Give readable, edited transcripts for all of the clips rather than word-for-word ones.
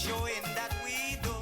showing that we do.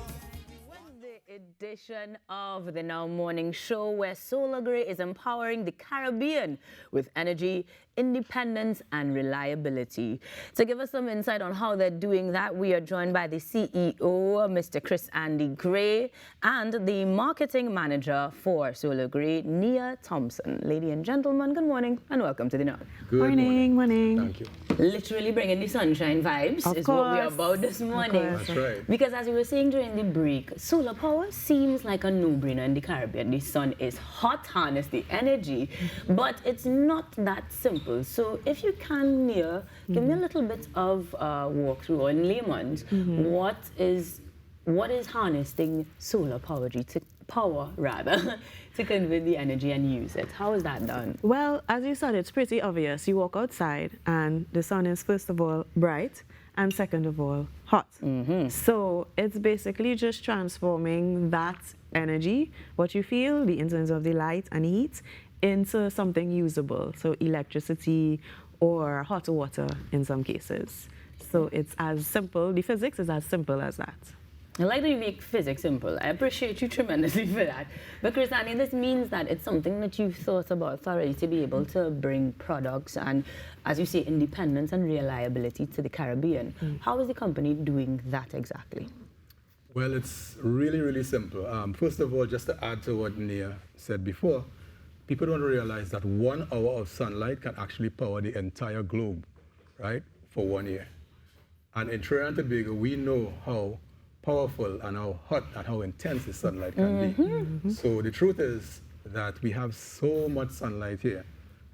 Wednesday edition of the Now Morning Show, where SolarGray is empowering the Caribbean with energy, independence, and reliability. To give us some insight on how they're doing that, we are joined by the CEO, Mr. Chris Andy Gray, and the marketing manager for SolarGray, Nia Thompson. Ladies and gentlemen, good morning and welcome to the Now. Good morning. Thank you. Literally bringing the sunshine vibes Of is course. what we're about this morning. That's right. Because as we were saying during the break, solar power seems like a no-brainer in the Caribbean. The sun is hot, harness the energy, but it's not that simple. So if you can, Nia, give me a little bit of walkthrough, or in layman's, what is harnessing solar power, to convert the energy and use it? How is that done? Well, as you said, it's pretty obvious. You walk outside and the sun is first of all bright and second of all hot. So it's basically just transforming that energy, what you feel, in terms of the light and heat, into something usable. So electricity or hot water in some cases. So it's as simple, the physics is as simple as that. I like that you make physics simple. I appreciate you tremendously for that. But Chris, I mean, this means that it's something that you've thought about thoroughly to be able to bring products and, as you say, independence and reliability to the Caribbean. How is the company doing that exactly? Well, it's really, really simple. First of all, just to add to what Nia said before, people don't realize that 1 hour of sunlight can actually power the entire globe, right, for 1 year. And in Trinidad and Tobago, we know how powerful and how hot and how intense the sunlight can be. So the truth is that we have so much sunlight here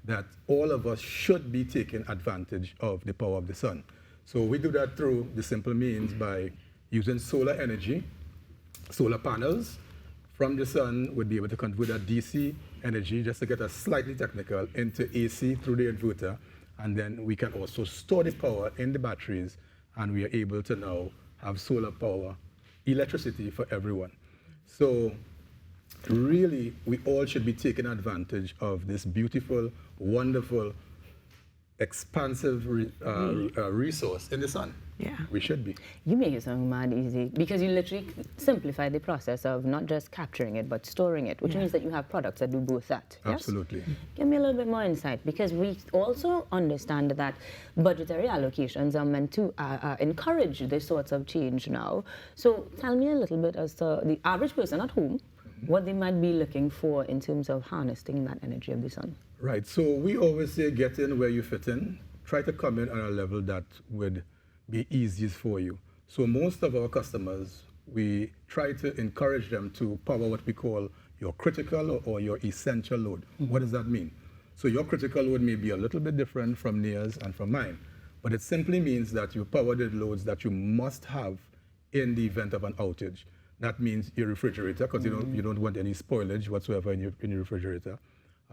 that all of us should be taking advantage of the power of the sun. So we do that through the simple means by using solar energy. Solar panels from the sun would be able to convert that DC energy, just to get us slightly technical, into AC through the inverter. And then we can also store the power in the batteries, and we are able to now have solar power, electricity for everyone. So really, we all should be taking advantage of this beautiful, wonderful, expansive resource in the sun. Yeah. We should be. You make it sound mad easy because you literally simplify the process of not just capturing it, but storing it, which means that you have products that do both that. Yes? Absolutely. Give me a little bit more insight, because we also understand that budgetary allocations are meant to encourage this sorts of change now. So tell me a little bit as to the average person at home, what they might be looking for in terms of harnessing that energy of the sun. Right. So we always say get in where you fit in. Try to come in on a level that would be easiest for you. So most of our customers, we try to encourage them to power what we call your critical or your essential load. What does that mean? So your critical load may be a little bit different from Nia's and from mine, but it simply means that you power the loads that you must have in the event of an outage. That means your refrigerator, because you don't want any spoilage whatsoever in your refrigerator.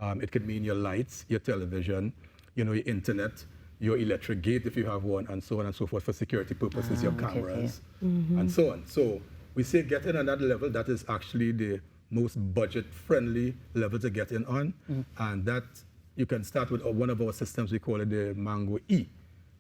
It could mean your lights, your television, your internet, your electric gate if you have one, and so on and so forth for security purposes, your cameras, and so on. So we say get in on that level. That is actually the most budget-friendly level to get in on, and that you can start with one of our systems. We call it the Mango E,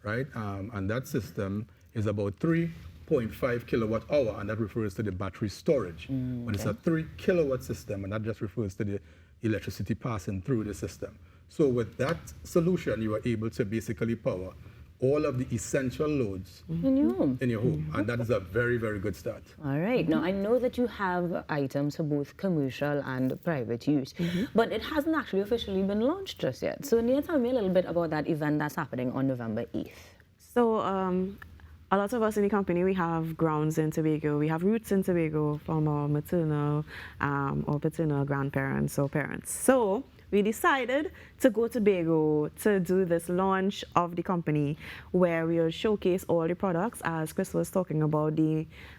right? And that system is about 3.5 kilowatt hour, and that refers to the battery storage. But it's a 3 kilowatt system, and that just refers to the electricity passing through the system. So with that solution, you are able to basically power all of the essential loads In your home. in your home. And that is a very, very good start. All right. Now, I know that you have items for both commercial and private use, but it hasn't actually officially been launched just yet. So, Nia, tell me a little bit about that event that's happening on November 8th. So a lot of us in the company, we have grounds in Tobago. We have roots in Tobago from our maternal or paternal grandparents or parents. So we decided to go to Tobago to do this launch of the company, where we will showcase all the products, as Chris was talking about,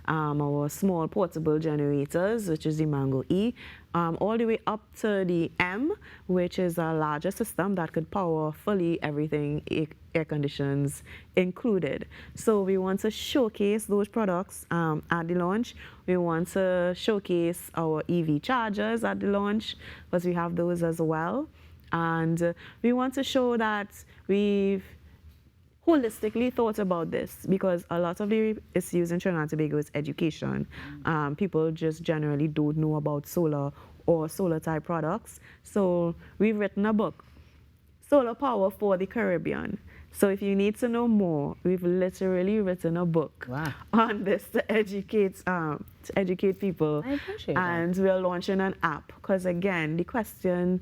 our small portable generators, which is the Mango E, all the way up to the M, which is a larger system that could power fully everything, air conditions included. So we want to showcase those products at the launch. We want to showcase our EV chargers at the launch, because we have those as well. And we want to show that we've holistically thought about this, because a lot of the issues in Trinidad and Tobago is education. People just generally don't know about solar or solar type products. So we've written a book, Solar Power for the Caribbean. So if you need to know more, we've literally written a book on this to educate people. I appreciate and that. we're launching an app, because again, the questions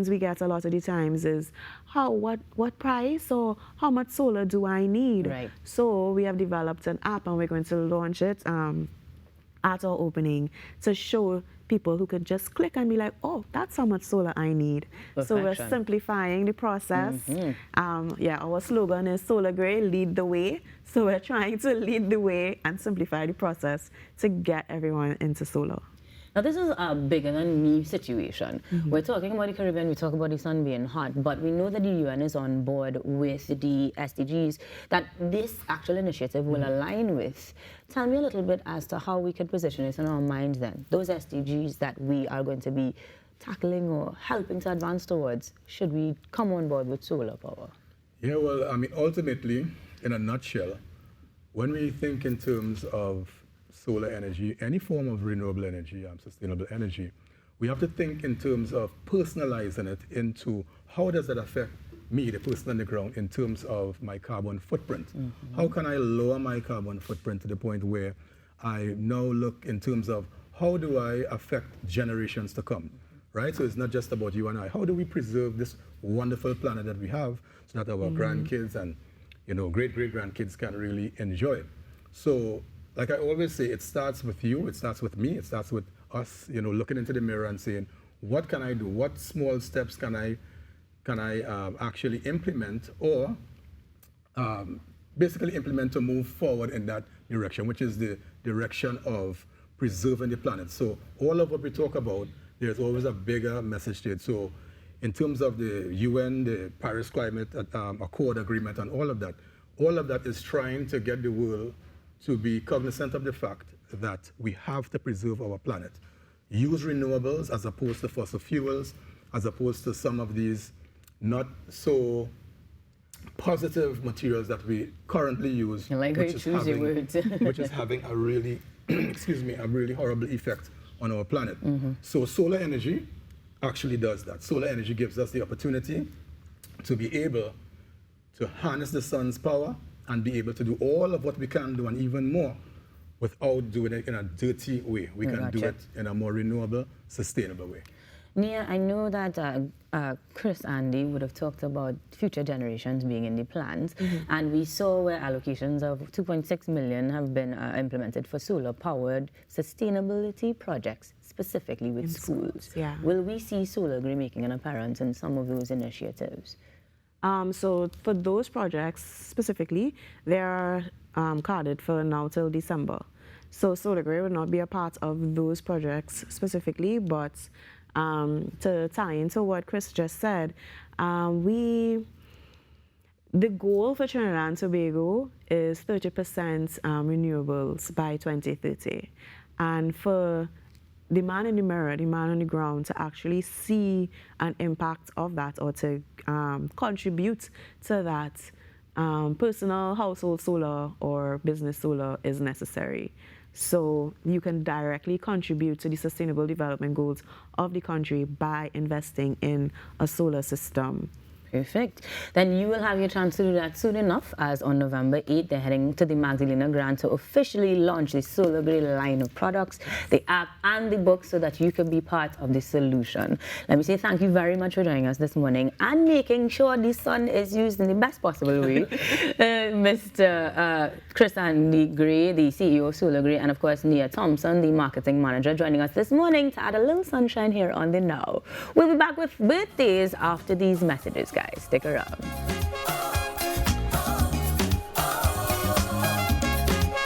we get a lot of the times is what price or how much solar do I need? Right. So we have developed an app, and we're going to launch it at our opening to show people who could just click and be like, oh, that's how much solar I need. So we're Perfection. simplifying the process. Our slogan is SolarGray, lead the way. So we're trying to lead the way and simplify the process to get everyone into solar. Now, this is a bigger than me situation. We're talking about the Caribbean, we talk about the sun being hot, but we know that the UN is on board with the SDGs that this actual initiative will align with. Tell me a little bit as to how we can position it in our minds then. Those SDGs that we are going to be tackling or helping to advance towards, should we come on board with solar power? Yeah, well, I mean, ultimately, in a nutshell, when we think in terms of solar energy, any form of renewable energy, sustainable energy, we have to think in terms of personalizing it into how does that affect me, the person on the ground, in terms of my carbon footprint. How can I lower my carbon footprint to the point where I now look in terms of how do I affect generations to come, right? So it's not just about you and I. How do we preserve this wonderful planet that we have so that our grandkids and great-great-grandkids can really enjoy it? So, like I always say, it starts with you, it starts with me, it starts with us, looking into the mirror and saying, what can I do? What small steps can I actually implement or basically implement to move forward in that direction, which is the direction of preserving the planet. So all of what we talk about, there's always a bigger message to it. So in terms of the UN, the Paris Climate Accord Agreement and all of that is trying to get the world to be cognizant of the fact that we have to preserve our planet. Use renewables as opposed to fossil fuels, as opposed to some of these not so positive materials that we currently use, I like how you choose your words. which is having a really, a really horrible effect on our planet. So solar energy actually does that. Solar energy gives us the opportunity to be able to harness the sun's power and be able to do all of what we can do and even more without doing it in a dirty way. We can do it in a more renewable, sustainable way. Nia, I know that Chris Andy would have talked about future generations being in the plans, and we saw where allocations of 2.6 million have been implemented for solar-powered sustainability projects, specifically with schools. Yeah. Will we see SolarGray making an appearance in some of those initiatives? So for those projects specifically, they are carded for now till December. So SolarGray will not be a part of those projects specifically, but to tie into what Chris just said, the goal for Trinidad and Tobago is 30% renewables by 2030. And for the man in the mirror, the man on the ground, to actually see an impact of that or to contribute to that, personal household solar or business solar is necessary. So you can directly contribute to the sustainable development goals of the country by investing in a solar system. Perfect. Then you will have your chance to do that soon enough, as on November 8th, they're heading to the Magdalena Grant to officially launch the SolarGray line of products, the app and the book, so that you can be part of the solution. Let me say thank you very much for joining us this morning and making sure the sun is used in the best possible way. Mr. Chris Andy Gray, the CEO of SolarGray, and of course Nia Thompson, the marketing manager, joining us this morning to add a little sunshine here on the Now. We'll be back with birthdays after these messages, guys. Stick around.